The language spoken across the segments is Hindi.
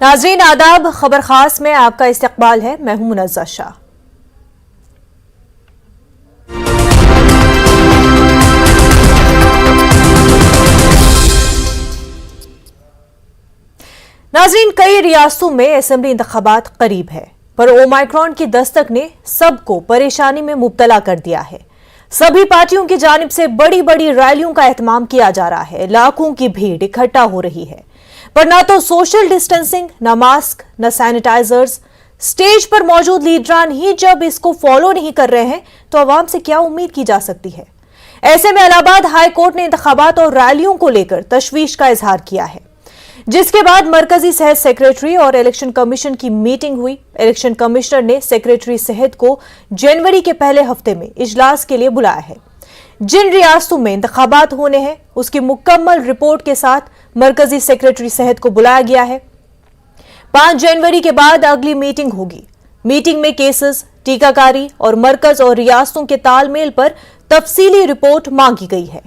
नाजरीन आदाब, खबर खास में आपका इस्तकबाल है। मैं हूं मुनज़्ज़ा शाह। नाजरीन, कई रियासतों में असेंबली इंतखाबात करीब है, पर ओमाइक्रॉन की दस्तक ने सबको परेशानी में मुब्तला कर दिया है। सभी पार्टियों की जानिब से बड़ी बड़ी रैलियों का एहतमाम किया जा रहा है। लाखों की भीड़ इकट्ठा हो रही है, पर ना तो सोशल डिस्टेंसिंग, ना मास्क, ना सैनिटाइजर्स। स्टेज पर मौजूद लीडरान ही जब इसको फॉलो नहीं कर रहे हैं तो अवाम से क्या उम्मीद की जा सकती है। ऐसे में इलाहाबाद हाई कोर्ट ने इंतखाबात और रैलियों को लेकर तशवीश का इजहार किया है, जिसके बाद मरकजी सेहत सेक्रेटरी और इलेक्शन कमीशन की मीटिंग हुई। इलेक्शन कमिश्नर ने सेक्रेटरी सेहत को जनवरी के पहले हफ्ते में इजलास के लिए बुलाया है। जिन रियासतों में इंतखाबात होने हैं उसकी मुकम्मल रिपोर्ट के साथ मरकजी सेक्रेटरी सेहत को बुलाया गया है। 5 जनवरी के बाद अगली मीटिंग होगी। मीटिंग में केसेस, टीकाकारी और मरकज और रियासतों के तालमेल पर तफसीली रिपोर्ट मांगी गई है।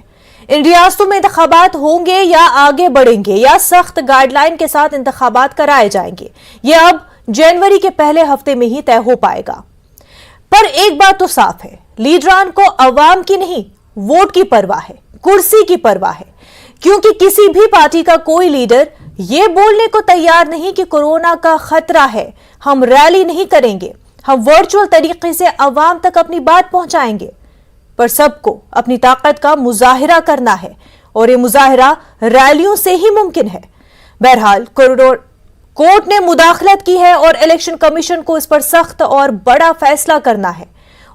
इन रियासतों में इंतखाबात होंगे या आगे बढ़ेंगे या सख्त गाइडलाइन के साथ इंतखाबात कराए जाएंगे, यह अब जनवरी के पहले हफ्ते में ही तय हो पाएगा। पर एक बात तो साफ है, लीडरान को अवाम की नहीं, वोट की परवाह है, कुर्सी की परवाह है। क्योंकि किसी भी पार्टी का कोई लीडर यह बोलने को तैयार नहीं कि कोरोना का खतरा है, हम रैली नहीं करेंगे, हम वर्चुअल तरीके से अवाम तक अपनी बात पहुंचाएंगे। पर सबको अपनी ताकत का मुजाहिरा करना है और ये मुजाहिरा रैलियों से ही मुमकिन है। बहरहाल कोर्ट ने मुदाखलत की है और इलेक्शन कमीशन को इस पर सख्त और बड़ा फैसला करना है।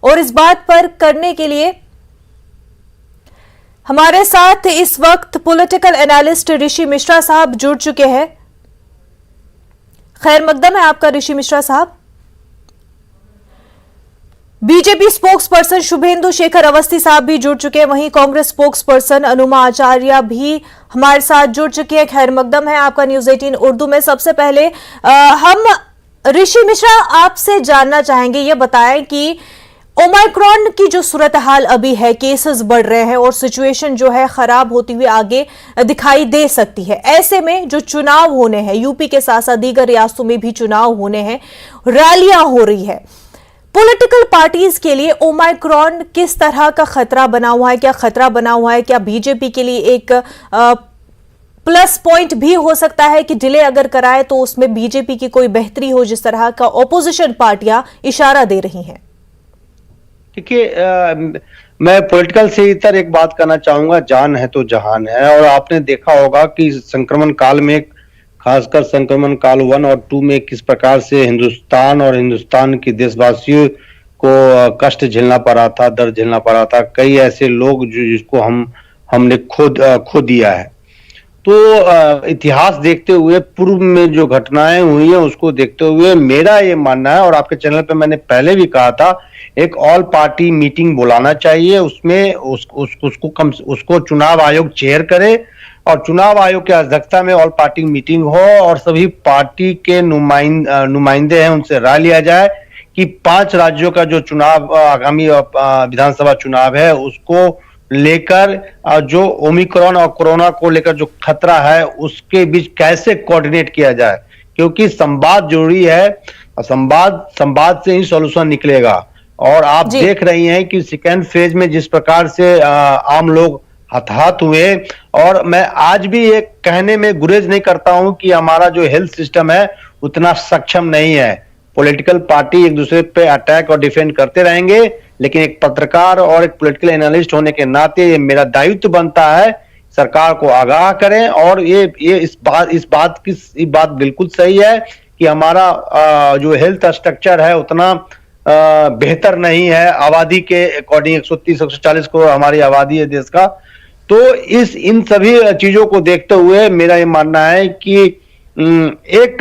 और इस बात पर करने के लिए हमारे साथ इस वक्त पॉलिटिकल एनालिस्ट ऋषि मिश्रा साहब जुड़ चुके हैं। खैर मकदम है आपका ऋषि मिश्रा साहब। BJP spokesperson Shubhendu Shekhar Awasthi साहब भी जुड़ चुके हैं, वहीं कांग्रेस स्पोक्स पर्सन अनुमा आचार्य भी हमारे साथ जुड़ चुके हैं। खैर मकदम है आपका न्यूज़ 18 उर्दू में। सबसे पहले हम ऋषि मिश्रा आपसे जानना चाहेंगे, ये बताएं कि ओमाइक्रॉन की जो सूरत हाल अभी है, केसेस बढ़ रहे हैं और सिचुएशन जो है खराब होती हुई आगे दिखाई दे सकती है। ऐसे में जो चुनाव होने हैं, यूपी के साथ साथ दीगर रियासतों में भी चुनाव होने हैं, रैलियां हो रही है, पॉलिटिकल पार्टीज के लिए ओमाइक्रॉन किस तरह का खतरा बना हुआ है? क्या खतरा बना हुआ है? क्या बीजेपी के लिए एक प्लस पॉइंट भी हो सकता है कि डिले अगर कराए तो उसमें बीजेपी की कोई बेहतरी हो, जिस तरह का ऑपोजिशन पार्टियां इशारा दे रही हैं? देखिए, मैं पॉलिटिकल से इतर एक बात करना चाहूंगा, जान है तो जहान है। और आपने देखा होगा कि संक्रमण काल में, खासकर संक्रमण काल 1 और 2 में किस प्रकार से हिंदुस्तान और हिंदुस्तान की देशवासियों को कष्ट झेलना पड़ा था, दर्द झेलना पड़ा था। कई ऐसे लोग जिसको हमने खो दिया है। तो इतिहास देखते हुए, पूर्व में जो घटनाएं हुई हैं उसको देखते हुए मेरा ये मानना है, और आपके चैनल पे मैंने पहले भी कहा था, एक ऑल पार्टी मीटिंग बुलाना चाहिए। उसमें उसको चुनाव आयोग चेयर करे और चुनाव आयोग की अध्यक्षता में ऑल पार्टी मीटिंग हो और सभी पार्टी के नुमाइंदे हैं उनसे राय लिया जाए कि 5 राज्यों का जो चुनाव, आगामी विधानसभा चुनाव है, उसको लेकर जो ओमिक्रॉन और कोरोना को लेकर जो खतरा है उसके बीच कैसे कोऑर्डिनेट किया जाए। क्योंकि संवाद जरूरी है, संवाद से ही सॉल्यूशन निकलेगा। और आप देख रही हैं कि सेकेंड फेज में जिस प्रकार से आम लोग हताहत हुए, और मैं आज भी ये कहने में गुरेज नहीं करता हूं कि हमारा जो हेल्थ सिस्टम है उतना सक्षम नहीं है। पॉलिटिकल पार्टी एक दूसरे पे अटैक और डिफेंड करते रहेंगे, लेकिन एक पत्रकार और एक पॉलिटिकल एनालिस्ट होने के नाते ये मेरा दायित्व बनता है सरकार को आगाह करें। और इस बात बिल्कुल सही है कि हमारा जो हेल्थ स्ट्रक्चर है उतना बेहतर नहीं है। आबादी के अकॉर्डिंग 130-140 करोड़ हमारी आबादी है देश का। तो इन सभी चीजों को देखते हुए मेरा ये मानना है कि एक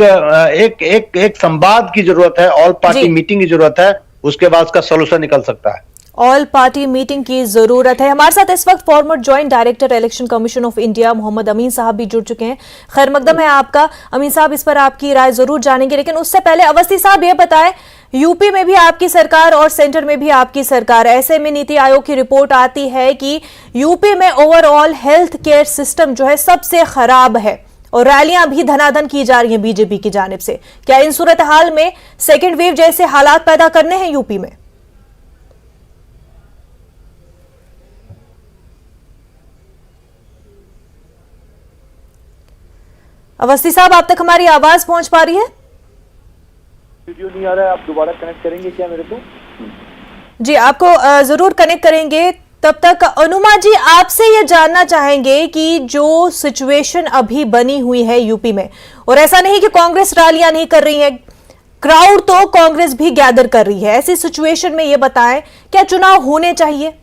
संवाद की जरूरत है, ऑल पार्टी मीटिंग की जरूरत है, उसके बाद उसका सोल्यूशन निकल सकता है। ऑल पार्टी मीटिंग की जरूरत है। हमारे साथ इस वक्त former joint director election commission of India Mohammad Amin साहब भी जुड़ चुके हैं। खैर मकदम है आपका। अमीन साहब, इस पर आपकी राय जरूर जानेंगे, लेकिन उससे पहले अवस्थी साहब ये बताएं, यूपी में भी आपकी सरकार और सेंटर में भी आपकी सरकार, ऐसे में नीति आयोग की रिपोर्ट आती है कि यूपी में ओवरऑल हेल्थ केयर सिस्टम जो है सबसे खराब है। और रैलियां भी धनाधन की जा रही हैं बीजेपी की जानिब से। क्या इन सूरत हाल में सेकेंड वेव जैसे हालात पैदा करने हैं यूपी में? अवस्थी साहब, आप तक हमारी आवाज पहुंच पा रही है? वीडियो नहीं आ रहा है, आप दोबारा कनेक्ट करेंगे क्या मेरे को? जी, आपको जरूर कनेक्ट करेंगे। तब तक अनुमा जी, आपसे ये जानना चाहेंगे कि जो सिचुएशन अभी बनी हुई है यूपी में, और ऐसा नहीं कि कांग्रेस रैलियां नहीं कर रही है, क्राउड तो कांग्रेस भी गैदर कर रही है, ऐसी सिचुएशन में ये बताएं क्या चुनाव होने चाहिए?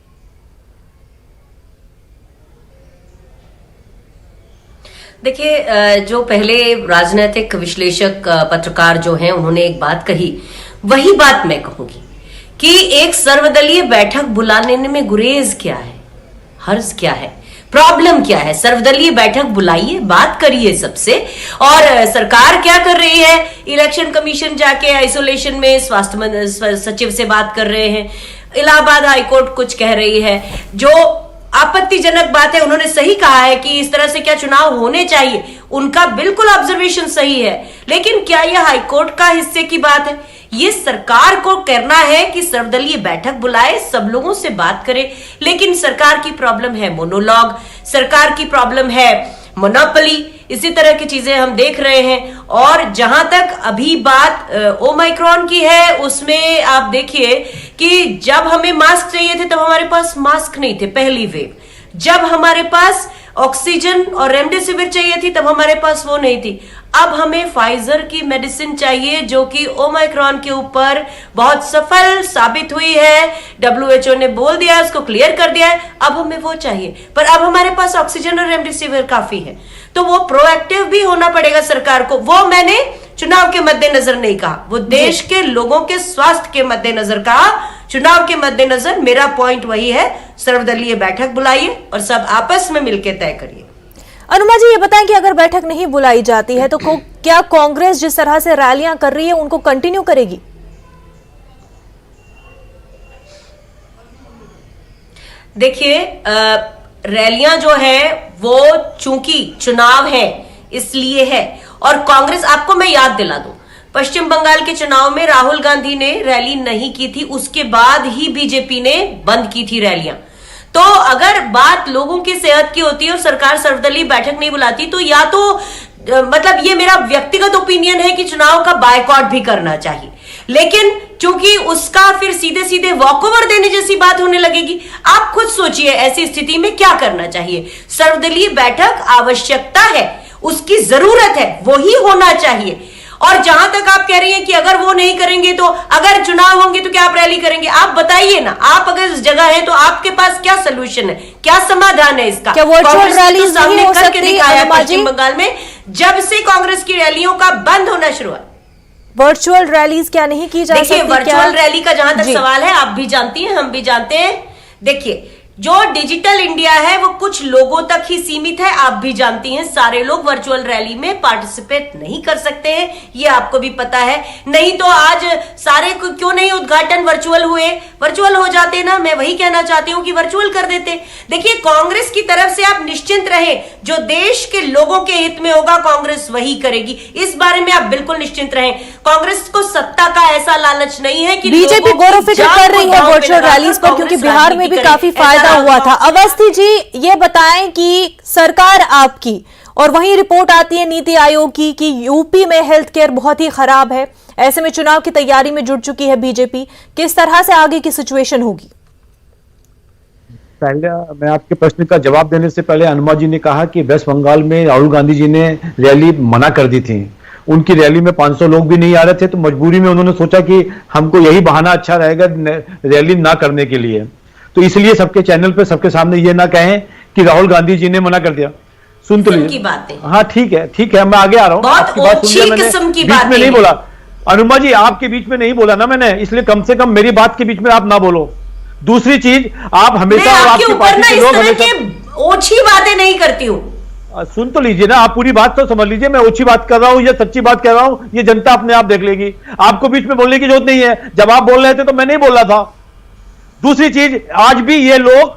देखिए, जो पहले राजनीतिक विश्लेषक पत्रकार जो हैं उन्होंने एक बात कही, वही बात मैं कहूंगी कि एक सर्वदलीय बैठक बुलाने में गुरेज क्या है, हर्ज क्या है, प्रॉब्लम क्या है? सर्वदलीय बैठक बुलाइए, बात करिए सबसे। और सरकार क्या कर रही है? इलेक्शन कमीशन जाके आइसोलेशन में स्वास्थ्य सचिव से बात कर रहे हैं, इलाहाबाद हाईकोर्ट कुछ कह रही है। जो आपत्तिजनक बात है, उन्होंने सही कहा है कि इस तरह से क्या चुनाव होने चाहिए, उनका बिल्कुल ऑब्जर्वेशन सही है, लेकिन क्या यह हाईकोर्ट का हिस्से की बात है? ये सरकार को करना है कि सर्वदलीय बैठक बुलाए, सब लोगों से बात करे, लेकिन सरकार की प्रॉब्लम है मोनोलॉग, सरकार की प्रॉब्लम है मोनोपोली, इसी तरह की चीजें हम देख रहे हैं। और जहां तक अभी बात ओमाइक्रॉन की है, उसमें आप देखिए कि जब हमें मास्क चाहिए थे तब हमारे पास मास्क नहीं थे, पहली वेव। जब हमारे पास ऑक्सीजन और रेमडेसिविर चाहिए थी तब हमारे पास वो नहीं थी। अब हमें फाइजर की मेडिसिन चाहिए जो कि ओमाइक्रॉन के ऊपर बहुत सफल साबित हुई है, WHO ने बोल दिया, उसको क्लियर कर दिया है, अब हमें वो चाहिए। पर अब हमारे पास ऑक्सीजन और रेमडेसिविर काफी है, तो वो प्रोएक्टिव भी होना पड़ेगा सरकार को। वो मैंने चुनाव के मद्देनजर नहीं कहा, वो देश के लोगों के स्वास्थ्य के मद्देनजर कहा। चुनाव के मद्देनजर मेरा पॉइंट वही है, सर्वदलीय बैठक बुलाइए और सब आपस में मिलकर तय करिए। अनुमा जी, ये बताएं कि अगर बैठक नहीं बुलाई जाती है तो क्या कांग्रेस जिस तरह से रैलियां कर रही है उनको कंटिन्यू करेगी? देखिए, रैलियां जो है वो चूंकि चुनाव है इसलिए है। और कांग्रेस, आपको मैं याद दिला दूं, पश्चिम बंगाल के चुनाव में राहुल गांधी ने रैली नहीं की थी, उसके बाद ही बीजेपी ने बंद की थी रैलियां। तो अगर बात लोगों की सेहत की होती है और सरकार सर्वदलीय बैठक नहीं बुलाती, तो या तो मतलब ये मेरा व्यक्तिगत ओपिनियन है कि चुनाव का बायकॉट भी करना चाहिए, लेकिन चूंकि उसका फिर सीधे सीधे वॉकओवर देने जैसी बात होने लगेगी। आप खुद सोचिए ऐसी स्थिति में क्या करना चाहिए। सर्वदलीय बैठक आवश्यकता है, उसकी जरूरत है, वो ही होना चाहिए। और जहां तक आप कह रही हैं कि अगर वो नहीं करेंगे तो अगर चुनाव होंगे तो क्या आप रैली करेंगे? आप बताइए ना, आप अगर इस जगह है तो आपके पास क्या सोल्यूशन है, क्या समाधान है इसका? क्या वर्चुअल रैली सामने करके दिखाया पश्चिम बंगाल में, जब से कांग्रेस की रैलियों का बंद होना शुरू हुआ। वर्चुअल रैलीज क्या नहीं की जा सकती? देखिए, वर्चुअल रैली का जहां तक सवाल है, आप भी जानती हैं, हम भी जानते हैं। देखिए, जो डिजिटल इंडिया है वो कुछ लोगों तक ही सीमित है, आप भी जानती हैं। सारे लोग वर्चुअल रैली में पार्टिसिपेट नहीं कर सकते हैं, ये आपको भी पता है। नहीं तो आज सारे क्यों नहीं उद्घाटन वर्चुअल हुए? वर्चुअल हो जाते ना, मैं वही कहना चाहती हूं कि वर्चुअल कर देते। देखिए, कांग्रेस की तरफ से आप निश्चिंत रहे, जो देश के लोगों के हित में होगा कांग्रेस वही करेगी, इस बारे में आप बिल्कुल निश्चिंत रहें। कांग्रेस को सत्ता का ऐसा लालच नहीं है कि बीजेपी गौर फिक्र कर रही है वर्चुअल रैलीज पर, क्योंकि बिहार में भी काफी फायदा हुआ था। अवस्थी जी, ये बताएं कि सरकार आपकी, और वहीं रिपोर्ट आती है नीति आयोग की कि यूपी में हेल्थ केयर बहुत ही खराब है, ऐसे में चुनाव की तैयारी में जुट चुकी है बीजेपी, किस तरह से आगे की सिचुएशन होगी? पहले मैं आपके प्रश्न का जवाब देने से पहले अनुमा जी ने कहा कि वेस्ट बंगाल में राहुल गांधी जी ने रैली मना कर दी थी। उनकी रैली में 500 लोग भी नहीं आ रहे थे, तो मजबूरी में उन्होंने सोचा कि हमको यही बहाना अच्छा रहेगा रैली ना करने के लिए, तो इसलिए सबके चैनल पे सबके सामने ये ना कहें कि राहुल गांधी जी ने मना कर दिया। सुन तो लीजिए, हाँ ठीक है, मैं आगे आ रहा हूँ। आपकी बात सुन लिया मैंने, बीच में नहीं बोला। अनुमा जी, आपके बीच में नहीं बोला ना मैंने, इसलिए कम से कम मेरी बात के बीच में आप ना बोलो। दूसरी चीज, आप हमेशा आपकी पार्टी के लोग हमेशा ओछी बातें नहीं करती हूँ। सुन तो लीजिए ना, आप पूरी बात तो समझ लीजिए। मैं ओछी बात कर रहा हूँ या सच्ची बात कह रहा हूँ, ये जनता अपने आप देख लेगी। आपको बीच में बोलने की जरूरत नहीं है। जब आप बोल रहे थे तो मैं नहीं बोल रहा था। दूसरी चीज, आज भी ये लोग,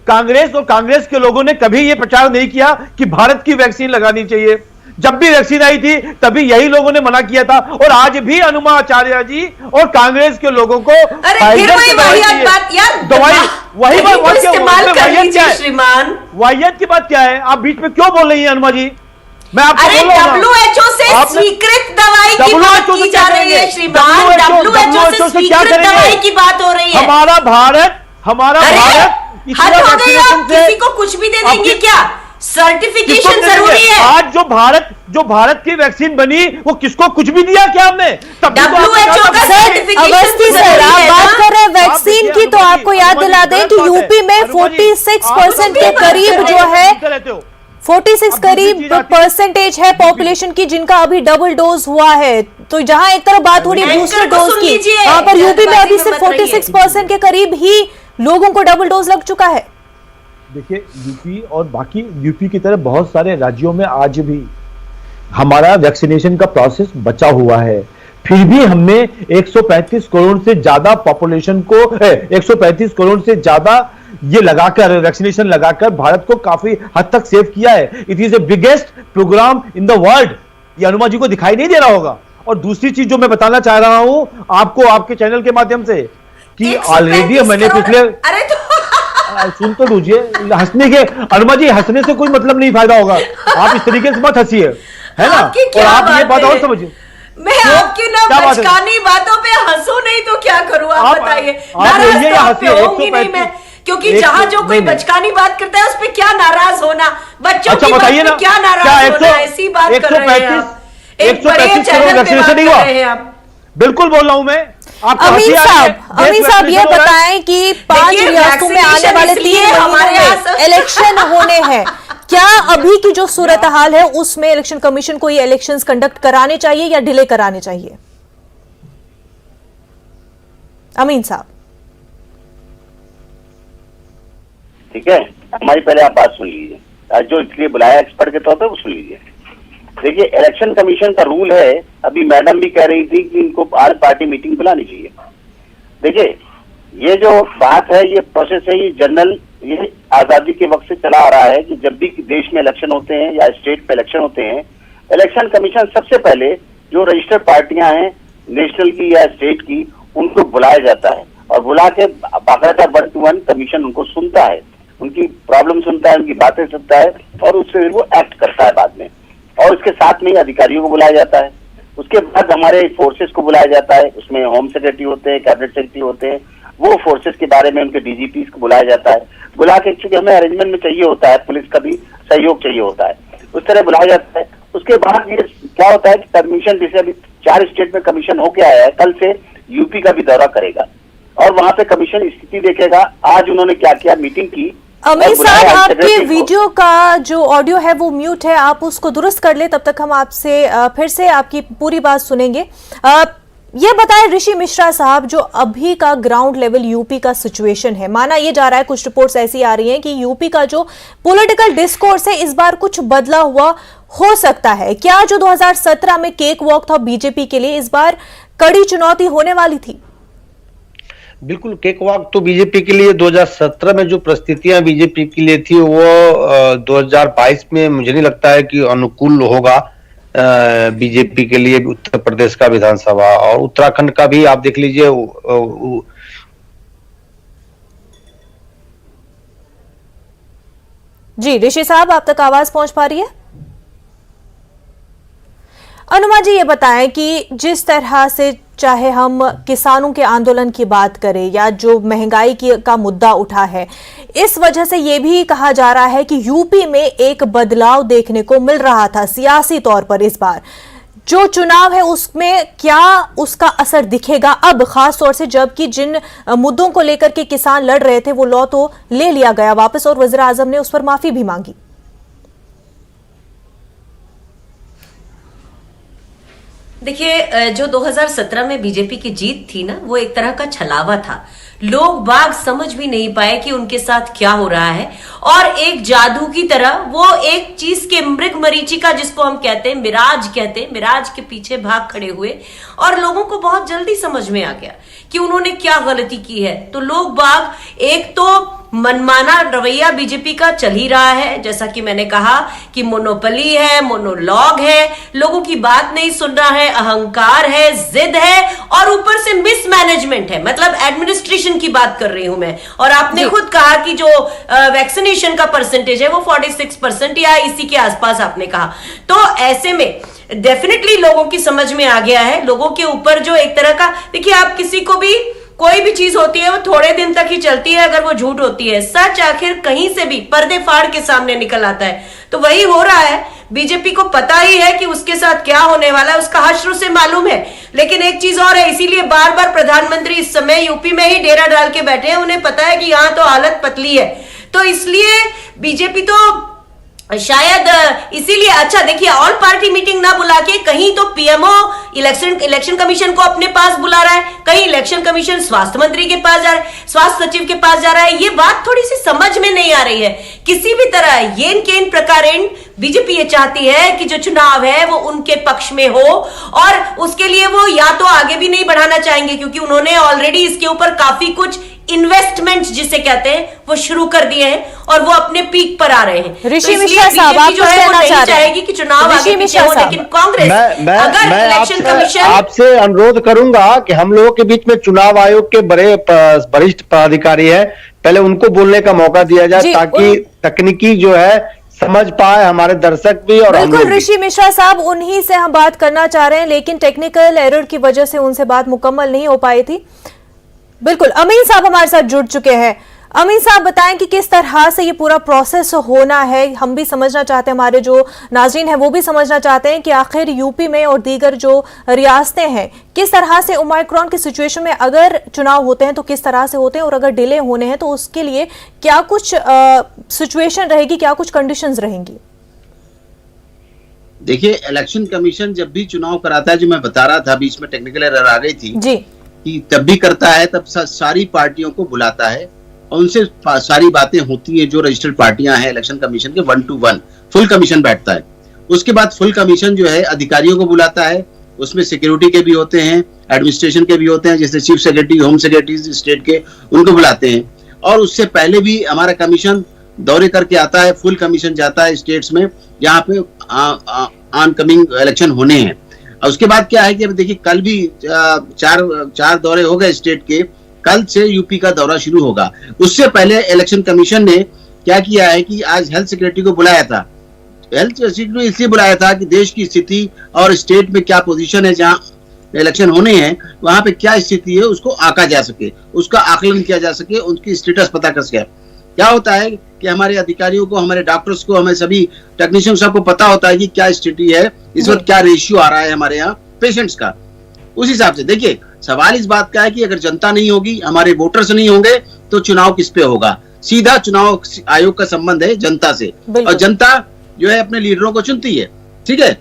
कांग्रेस और कांग्रेस के लोगों ने कभी ये प्रचार नहीं किया कि भारत की वैक्सीन लगानी चाहिए। जब भी वैक्सीन आई थी तभी यही लोगों ने मना किया था, और आज भी अनुमा आचार्य जी और कांग्रेस के लोगों को अरे फिर वही वाहियात बात यार, दवाई वही बात तो इस्तेमाल कर वाहियात क्या लीजिए है? श्रीमान। वाहियात की बात क्या है? आप बीच में क्यों बोल रही हैं अनुमा जी? मैं आपको अरे बोल रहा हूं ना। WHO से आपने- स्वीकृत दवाई की बात WHO से की क्या जा रही है करेंगे? श्रीमान, WHO से स्वीकृत दवाई की बात हो रही है। हमारा भारत अरे हद हो गई, आप किसी को कुछ भी दे देंगे क्या? सर्टिफिकेशन जरूरी है। आज जो भारत की वैक्सीन बनी वो किसको कुछ भी दिया क्या हमने? तब भी तो आपने WHO कहा का था- सर्टिफिकेशन अवस्थी सर, आप जरूरी है बात ना? कर रहे हैं आप वैक्सीन देखिए की, तो अनुमा जी, आपको याद अनुमा जी, दिला दें कि गलत बात यूपी में है। अनुमा जी, 46% के आप करीब जो है सुनते रहते हो। 46 अब दूसरी करीब चीज आती है। परसेंटेज है पॉपुलेशन की जिनका अभी डबल डोज हुआ है। तो जहां एक तरफ बात हो रही है एंकर बूस्टर को डोज सुन की, लीजिए, वहां पर यूपी में अभी जल्दबाजी में सिर्फ मत रहिए। 46% के करीब ही लोगों को डबल डोज लग चुका है। देखिए यूपी और बाकी यूपी की तरह बहुत सारे राज्यों में आज भी हमारा वैक्सीनेशन का प्रोसेस बचा हुआ है, फिर भी हमने 135 करोड़ से ज्यादा पॉपुलेशन को 135 करोड़ से ज्यादा ये लगाकर वैक्सीनेशन लगाकर भारत को काफी हद तक सेव किया है। It is a biggest program in the world. ये अनुमा जी को दिखाई नहीं दे रहा होगा। और दूसरी चीज जो मैं बताना चाह रहा हूं आपको आपके चैनल के माध्यम से कि 135 ऑलरेडी मैंने करोड़? पिछले अरे तो सुन तो लीजिए, हंसने के अनुमा जी हंसने से कोई मतलब नहीं, फायदा होगा। आप इस तरीके से मत हंसिए, है ना? आपकी और क्या आप ये बात है? और समझिए। मैं आपकी ना क्या बात है? बचकानी बातों पे हंसू नहीं तो क्या करूं, आप आप- बताइए। आप नाराज रहिए तो या आप पे हंसिए, होंगी नहीं मैं, क्योंकि 100 जहां जो कोई नहीं, नहीं। बचकानी बात करता है उस पे क्या नाराज होना, बच्चों अच्छा की बात बताइए पे ना, क्या नाराज होना, ऐसी बात कर रहे हैं आप। एक बड़े 135 चैनल करोड़ पे वैक्सीनेशन बात नहीं कर हुआ? रहे हैं आप। बिल्कुल बोल रहा हूं मैं। आप अमीन साहब ये वैक्सीनेशन हो रहा है। बताएं कि 5 देखिए, रियासतों में आने वैक्सीनेशन वाले इसलिए 3 हमारे महीनों यहाँ में सब- इलेक्शन होने हैं, क्या अभी की जो सूरत हाल है उसमें इलेक्शन कमीशन को ये इलेक्शंस कंडक्ट कराने चाहिए या डिले कराने चाहिए? अमीन साहब ठीक है, हमारी पहले आप बात सुन लीजिए, आज जो इसलिए बुलाया एक्सपर्ट के तौर पे वो सुन लीजिए। देखिए, इलेक्शन कमीशन का रूल है, अभी मैडम भी कह रही थी कि इनको आज पार्टी मीटिंग बुलानी चाहिए। देखिए, ये जो बात है, ये प्रोसेस है, ये जनरल, ये आजादी के वक्त से चला आ रहा है कि जब भी देश में इलेक्शन होते हैं या स्टेट पे इलेक्शन होते हैं, इलेक्शन कमीशन सबसे पहले जो रजिस्टर्ड पार्टियां हैं नेशनल की या स्टेट की, उनको बुलाया जाता है और बुला के बाकायदा 1 to 1 कमीशन उनको सुनता है, उनकी प्रॉब्लम सुनता है, उनकी बातें सुनता है और उससे वो एक्ट करता है बाद में। और उसके साथ में ही अधिकारियों को बुलाया जाता है। उसके बाद हमारे फोर्सेस को बुलाया जाता है, उसमें होम सेक्रेटरी होते हैं, कैबिनेट सेक्रेटरी होते हैं, वो फोर्सेस के बारे में उनके डीजीपी को बुलाया जाता है। बुला के चूंकि हमें अरेंजमेंट में चाहिए होता है, पुलिस का भी सहयोग चाहिए होता है, उस तरह बुलाया जाता है। उसके बाद ये क्या होता है कि कमीशन, जैसे अभी 4 स्टेट में कमीशन होके आया है, कल से यूपी का भी दौरा करेगा और वहां पे कमीशन स्थिति देखेगा, आज उन्होंने क्या किया, मीटिंग की। अमीन बुलाया साहब आपके सेक्रेटरी को। वीडियो का जो ऑडियो है वो म्यूट है, आप उसको दुरुस्त कर ले, तब तक हम आपसे फिर से आपकी पूरी बात सुनेंगे। ये बताएं ऋषि मिश्रा साहब, जो अभी का ग्राउंड लेवल यूपी का सिचुएशन है, माना ये जा रहा है, कुछ रिपोर्ट्स ऐसी आ रही हैं कि यूपी का जो पॉलिटिकल डिस्कोर्स है इस बार कुछ बदला हुआ हो सकता है। क्या जो 2017 में केक वॉक था बीजेपी के लिए, इस बार कड़ी चुनौती होने वाली थी? बिल्कुल, केक वॉक तो बीजेपी के लिए 2017 में जो परिस्थितियां बीजेपी के लिए थी वो 2022 में मुझे नहीं लगता है कि अनुकूल होगा बीजेपी के लिए। उत्तर प्रदेश का विधानसभा और उत्तराखंड का भी आप देख लीजिए। जी ऋषि साहब, आप तक आवाज पहुंच पा रही है? अनुमा जी ये बताएं कि जिस तरह से चाहे हम किसानों के आंदोलन की बात करें या जो महंगाई का मुद्दा उठा है, इस वजह से ये भी कहा जा रहा है कि यूपी में एक बदलाव देखने को मिल रहा था सियासी तौर पर। इस बार जो चुनाव है उसमें क्या उसका असर दिखेगा अब, खास तौर से जबकि जिन मुद्दों को लेकर के किसान लड़ रहे थे वो लॉ तो ले लिया गया वापस और वज़ीर आज़म ने उस पर माफी भी मांगी। देखिए, जो 2017 में बीजेपी की जीत थी ना, वो एक तरह का छलावा था। लोग बाग समझ भी नहीं पाए कि उनके साथ क्या हो रहा है और एक जादू की तरह वो एक चीज के मृग मरीचिका, जिसको हम कहते हैं मिराज कहते हैं, मिराज के पीछे भाग खड़े हुए और लोगों को बहुत जल्दी समझ में आ गया कि उन्होंने क्या गलती की है। तो लोग बाग एक तो मनमाना रवैया बीजेपी का चल ही रहा है। जैसा कि मैंने कहा कि मोनोपोली है, मोनोलॉग है, लोगों की बात नहीं सुन रहा है, अहंकार है, जिद है और ऊपर से मिसमैनेजमेंट है। मतलब एडमिनिस्ट्रेशन की बात कर रही हूं मैं। और आपने खुद कहा कि जो वैक्सीनेशन का परसेंटेज है वो 46% या इसी के आसपास आपने कहा। तो ऐसे में डेफिनेटली लोगों की समझ में आ गया है। लोगों के ऊपर जो एक तरह का, देखिए आप किसी को भी कोई भी चीज होती है वो थोड़े दिन तक ही चलती है अगर वो झूठ होती है। सच आखिर कहीं से भी पर्दे फाड़ के सामने निकल आता है। तो वही हो रहा है। बीजेपी को पता ही है कि उसके साथ क्या होने वाला है, उसका हश्र से मालूम है। लेकिन एक चीज और है, इसीलिए बार बार प्रधानमंत्री इस समय यूपी में ही डेरा डाल के बैठे हैं। उन्हें पता है कि यहां तो हालत पतली है। तो इसलिए बीजेपी तो शायद इसीलिए, अच्छा देखिए, ऑल पार्टी मीटिंग ना बुला के कहीं तो पीएमओ इलेक्शन कमीशन को अपने पास बुला रहा है, कहीं इलेक्शन कमीशन स्वास्थ्य मंत्री के पास जा रहा है, स्वास्थ्य सचिव के पास जा रहा है। ये बात थोड़ी सी समझ में नहीं आ रही है। किसी भी तरह येन केन प्रकारेण बीजेपी ये चाहती है कि जो चुनाव है वो उनके पक्ष में हो और उसके लिए वो या तो आगे भी नहीं बढ़ाना चाहेंगे क्योंकि उन्होंने ऑलरेडी इसके ऊपर काफी कुछ इन्वेस्टमेंट जिसे कहते हैं वो शुरू कर दिए हैं और वो अपने पीक पर आ रहे हैं। ऋषि मिश्रा साहब, आप जो है वो नहीं चाहेगी कि चुनाव आगे पीछे हो, लेकिन कांग्रेस अगर इलेक्शन कमीशन आपसे अनुरोध करूंगा कि हम लोगों के बीच में चुनाव आयोग के बड़े वरिष्ठ पदाधिकारी है, पहले उनको बोलने का मौका दिया जाए ताकि तकनीकी जो है समझ पाए हमारे दर्शक भी और हम लोग बिल्कुल। भी। ऋषि मिश्रा साहब, उन्हीं से हम बात करना चाह रहे हैं लेकिन टेक्निकल एरर की वजह से उनसे बात मुकम्मल नहीं हो पाई थी। बिल्कुल, अमीन साहब हमारे साथ जुड़ चुके हैं। अमीन साहब बताएं कि किस तरह से ये पूरा प्रोसेस होना है। हम भी समझना चाहते हैं, हमारे जो नाज़रीन हैं वो भी समझना चाहते हैं कि आखिर यूपी में और दीगर जो रियासतें हैं किस तरह से ओमाइक्रॉन की सिचुएशन में अगर चुनाव होते हैं तो किस तरह से होते हैं और अगर डिले होने हैं तो उसके लिए क्या कुछ सिचुएशन रहेगी, क्या कुछ कंडीशंस रहेंगी। देखिए, इलेक्शन कमीशन जब भी चुनाव कराता है, जो मैं बता रहा था बीच में टेक्निकल एरर आ गई थी जी, कि तब भी करता है, तब सारी पार्टियों को बुलाता है और उनसे सारी बातें होती हैं। जो रजिस्टर्ड पार्टियां हैं इलेक्शन कमीशन के 1 to 1 फुल कमीशन बैठता है। उसके बाद फुल कमीशन जो है अधिकारियों को बुलाता है। उसमें सिक्योरिटी के भी होते हैं, एडमिनिस्ट्रेशन के भी होते हैं, जैसे chief secretary, home secretary state के, उनको बुलाते हैं। और उससे पहले भी हमारा कमीशन दौरे करके आता है, फुल कमीशन जाता है स्टेट्स में जहाँ पे ऑनकमिंग इलेक्शन होने हैं। और उसके बाद क्या है कि अब देखिए, कल भी चार दौरे हो गए स्टेट के, कल से यूपी का दौरा शुरू होगा। उससे पहले इलेक्शन कमीशन ने क्या किया है कि आज हेल्थ सेक्रेटरी को बुलाया था। हेल्थ सेक्रेटरी को इसलिए बुलाया था कि देश की स्थिति और स्टेट में क्या पोजीशन है, जहां इलेक्शन होने हैं वहां पे क्या स्थिति है उसको आंका जा सके, उसका आकलन किया जा सके, उनकी स्टेटस पता कर सके। क्या होता है कि हमारे अधिकारियों को, हमारे डॉक्टर्स को, हमें सभी टेक्नीशियन सबको पता होता है कि क्या स्थिति है इस वक्त, क्या रेशियो आ रहा है हमारे यहाँ पेशेंट्स का। उस हिसाब से देखिए, सवाल इस बात का है कि अगर जनता नहीं होगी, हमारे वोटर्स नहीं होंगे तो चुनाव किस पे होगा। सीधा चुनाव आयोग का संबंध है जनता से और जनता जो है अपने लीडरों को चुनती है। ठीक है,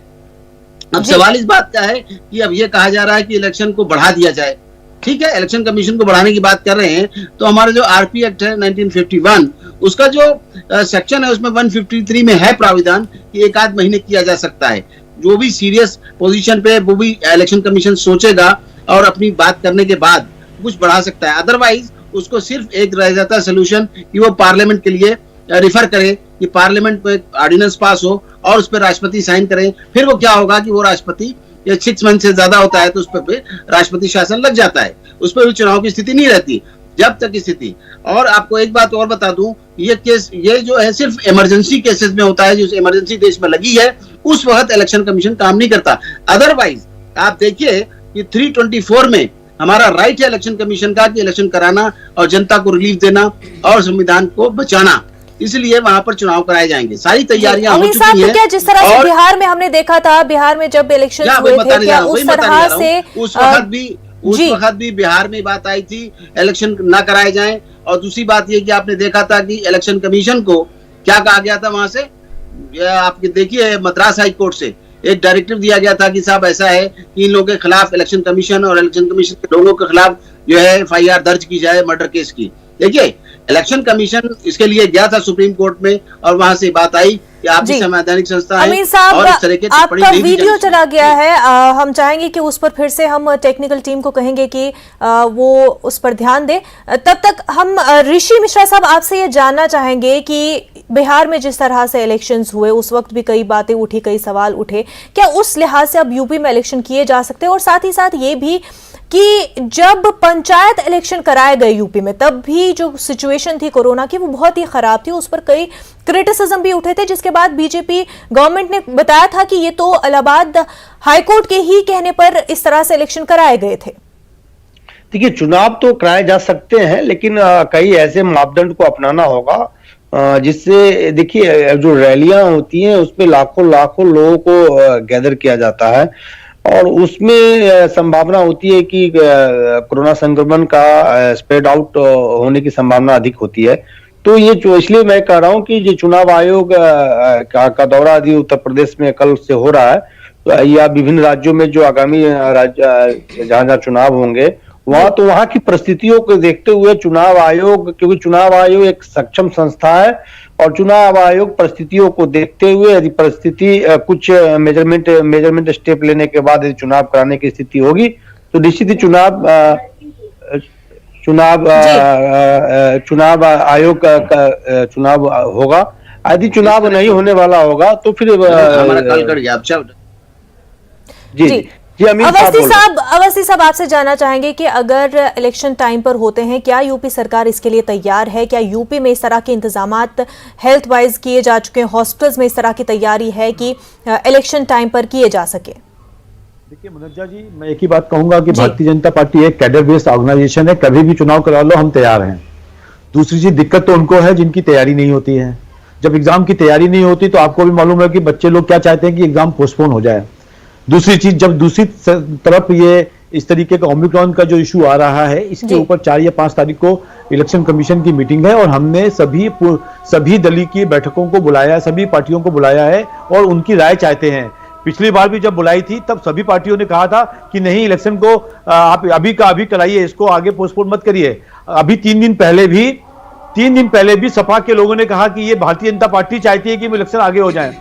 अब सवाल इस बात का है कि अब ये कहा जा रहा है कि इलेक्शन को बढ़ा दिया जाए। ठीक है, इलेक्शन कमीशन को बढ़ाने की बात कर रहे हैं तो हमारा जो आरपी एक्ट है 1951 उसका जो सेक्शन है उसमें 153 में है प्राविधान कि 1 महीने किया जा सकता है। जो भी सीरियस पोजीशन पे वो भी इलेक्शन कमीशन सोचेगा और अपनी बात करने के बाद कुछ बढ़ा सकता है। अदरवाइज उसको सिर्फ एक रह जाता है सोल्यूशन कि वो पार्लियामेंट के लिए रिफर करे कि पार्लियामेंट में ऑर्डिनेंस पास हो और उस पर राष्ट्रपति साइन करें। फिर वो क्या होगा कि वो राष्ट्रपति 6 मंथ से ज्यादा होता है तो उस पर राष्ट्रपति शासन लग जाता है, उस पर भी चुनाव की स्थिति नहीं रहती जब तक स्थिति। और आपको एक बात और बता दूं, ये केस ये जो है सिर्फ इमरजेंसी केसेस में होता है। जो इमरजेंसी देश में लगी है उस वक्त इलेक्शन कमीशन काम नहीं करता। अदरवाइज आप देखिए कि 324 में हमारा राइट है इलेक्शन कमीशन का कि इलेक्शन कराना और जनता को रिलीफ देना और संविधान को बचाना, इसलिए वहां पर चुनाव कराए जाएंगे। सारी तैयारियां हो चुकी हैं। क्या जिस तरह से बिहार में हमने देखा था, बिहार में जब इलेक्शन हुए थे, क्या उस तरह से उस वक्त भी बिहार में बात आई थी इलेक्शन ना कराए जाएं। और दूसरी बात ये कि आपने देखा था कि इलेक्शन कमीशन को क्या कहा गया था वहां से, आप देखिए मद्रास हाई कोर्ट से एक डायरेक्टिव दिया गया था कि साहब ऐसा है कि इन लोगों के खिलाफ इलेक्शन कमीशन और इलेक्शन कमीशन के लोगों के खिलाफ जो है FIR दर्ज की जाए मर्डर केस की। देखिए, इलेक्शन कमीशन इसके लिए गया था सुप्रीम कोर्ट में और वहां से बात आई या आप भी जी। संवैधानिक संस्था अमीर है साहब, और इस तरह के टिप्पणी आपका नहीं दी वीडियो जानी चला चाहिए। गया है, हम चाहेंगे कि उस पर फिर से हम टेक्निकल टीम को कहेंगे कि वो उस पर ध्यान दे। तब तक हम ऋषि मिश्रा साहब आपसे ये जानना चाहेंगे कि बिहार में जिस तरह से इलेक्शंस हुए उस वक्त भी कई बातें उठी, कई सवाल उठे, क्या उस लिहाज से अब यूपी में इलेक्शन किए जा सकते हैं? और साथ ही साथ ये भी कि जब पंचायत इलेक्शन कराए गए यूपी में तब भी जो सिचुएशन थी कोरोना की वो बहुत ही खराब थी, उस पर कई क्रिटिसिज्म भी उठे थे, जिसके बाद बीजेपी गवर्नमेंट ने बताया था कि ये तो इलाहाबाद हाईकोर्ट के ही कहने पर इस तरह से इलेक्शन कराए गए थे। देखिए, चुनाव तो कराए जा सकते हैं, लेकिन कई ऐसे मापदंड को अपनाना होगा जिससे, देखिए, जो रैलियां होती हैं उसमें लाखों लाखों लोगों को गैदर किया जाता है और उसमें संभावना होती है कि कोरोना संक्रमण का स्प्रेड आउट होने की संभावना अधिक होती है। तो ये जो, इसलिए मैं कह रहा हूं कि जो चुनाव आयोग का दौरा यदि उत्तर प्रदेश में कल से हो रहा है तो या विभिन्न राज्यों में जो आगामी राज्य जहां जहां चुनाव होंगे वहां, तो वहां की परिस्थितियों को देखते हुए चुनाव आयोग, क्योंकि चुनाव आयोग एक सक्षम संस्था है और चुनाव आयोग परिस्थितियों को देखते हुए यदि परिस्थिति कुछ मेजरमेंट स्टेप लेने के बाद यदि चुनाव कराने की स्थिति होगी तो निश्चित ही चुनाव आयोग का चुनाव होगा। यदि चुनाव नहीं होने वाला होगा तो फिर हमारा कॉल कर गया। अच्छा, जी जी। जी, अमीर अवस्थी साहब आपसे जानना चाहेंगे कि अगर इलेक्शन टाइम पर होते हैं, क्या यूपी सरकार इसके लिए तैयार है? क्या यूपी में इस तरह के इंतजामात हेल्थ वाइज किए जा चुके हैं, हॉस्पिटल्स में इस तरह की तैयारी है कि इलेक्शन टाइम पर किए जा सके? देखिए मनोजा जी, मैं एक ही बात कहूंगा कि भारतीय जनता पार्टी एक कैडर बेस्ड ऑर्गेनाइजेशन है, कभी भी चुनाव करा लो हम तैयार हैं। दूसरी चीज, दिक्कत तो उनको है जिनकी तैयारी नहीं होती है। जब एग्जाम की तैयारी नहीं होती तो आपको भी मालूम है कि बच्चे लोग क्या चाहते हैं कि एग्जाम पोस्टपोन हो जाए। दूसरी चीज, जब दूसरी तरफ ये इस तरीके का ओमिक्रॉन का जो इशू आ रहा है, इसके ऊपर 4 या 5 तारीख को इलेक्शन कमीशन की मीटिंग है और हमने सभी दलीय की बैठकों को बुलाया है, सभी पार्टियों को बुलाया है और उनकी राय चाहते हैं। पिछली बार भी जब बुलाई थी तब सभी पार्टियों ने कहा था कि नहीं, इलेक्शन को आप अभी का अभी कराइए, इसको आगे पोस्टपोन मत करिए। अभी 3 दिन पहले भी सपा के लोगों ने कहा कि ये भारतीय जनता पार्टी चाहती है कि इलेक्शन आगे हो जाए।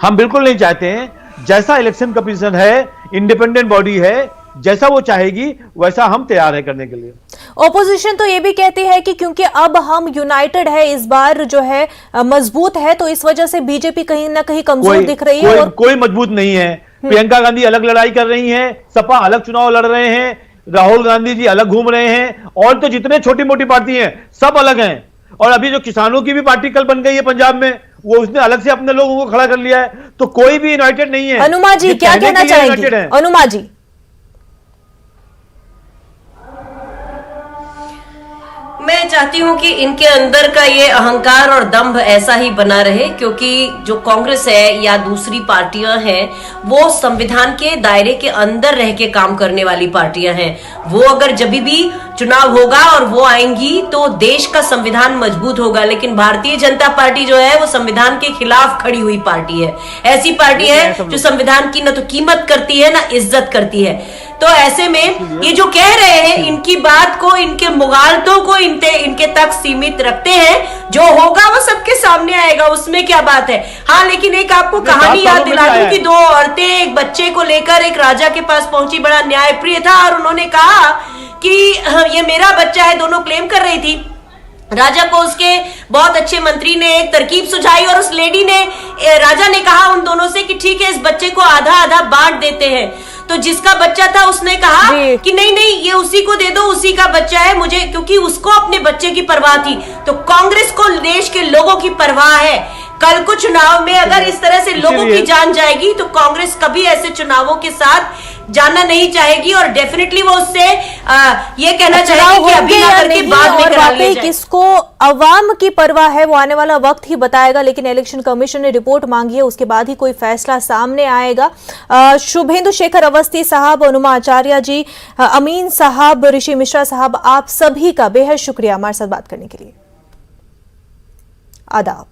हम बिल्कुल नहीं चाहते हैं। जैसा इलेक्शन कमीशन है, इंडिपेंडेंट बॉडी है, जैसा वो चाहेगी वैसा हम तैयार है करने के लिए। ऑपोजिशन तो ये भी कहती है कि क्योंकि अब हम यूनाइटेड है, इस बार जो है मजबूत है, तो इस वजह से बीजेपी कहीं ना कहीं कमजोर दिख रही है। और कोई मजबूत नहीं है। प्रियंका गांधी अलग लड़ाई कर रही हैं, सपा अलग चुनाव लड़ रहे हैं, राहुल गांधी जी अलग घूम रहे हैं और तो जितने छोटी मोटी पार्टी हैं सब अलग हैं। और अभी जो किसानों की भी पार्टी कल बन गई है पंजाब में, वो उसने अलग से अपने लोगों को खड़ा कर लिया है। तो कोई भी यूनाइटेड नहीं है। अनुमा जी क्या कहना चाहेंगे? अनुमा जी, मैं चाहती हूं कि इनके अंदर का ये अहंकार और दंभ ऐसा ही बना रहे, क्योंकि जो कांग्रेस है या दूसरी पार्टियां हैं वो संविधान के दायरे के अंदर रह के काम करने वाली पार्टियां हैं। वो अगर जब भी चुनाव होगा और वो आएंगी तो देश का संविधान मजबूत होगा। लेकिन भारतीय जनता पार्टी जो है वो संविधान के खिलाफ खड़ी हुई पार्टी है। ऐसी पार्टी है जो संविधान की न तो कीमत करती है ना इज्जत करती है। तो ऐसे में ये जो कह रहे हैं, इनकी बात को, इनके मुगालतों को इनके तक सीमित रखते हैं। जो होगा वो सबके सामने आएगा, उसमें क्या बात है। हाँ, लेकिन एक आपको कहानी याद दिला दूं कि 2 औरतें एक बच्चे को लेकर एक राजा के पास पहुंची, बड़ा न्यायप्रिय था, और उन्होंने कहा कि ये मेरा बच्चा है, दोनों क्लेम कर रही थी। राजा को उसके बहुत अच्छे मंत्री ने एक तरकीब सुझाई और उस लेडी ने, राजा ने कहा उन दोनों से कि ठीक है, इस बच्चे को आधा आधा बांट देते हैं। तो जिसका बच्चा था उसने कहा कि नहीं नहीं, ये उसी को दे दो, उसी का बच्चा है मुझे, क्योंकि उसको अपने बच्चे की परवाह थी। तो कांग्रेस को देश के लोगों की परवाह है। कल को चुनाव में अगर इस तरह से लोगों की जान जाएगी तो कांग्रेस कभी ऐसे चुनावों के साथ जाना नहीं चाहेगी और डेफिनेटली वो उससे ये कहना चाहेगी कि अभी ना करके बाद में करा लिया जाए। किसको अवाम की परवाह है वो आने वाला वक्त ही बताएगा, लेकिन इलेक्शन कमीशन ने रिपोर्ट मांगी है, उसके बाद ही कोई फैसला सामने आएगा। शुभेंदु शेखर अवस्थी साहब, अनुमा आचार्य जी, अमीन साहब, ऋषि मिश्रा साहब, आप सभी का बेहद शुक्रिया हमारे साथ बात करने के लिए। आदाब।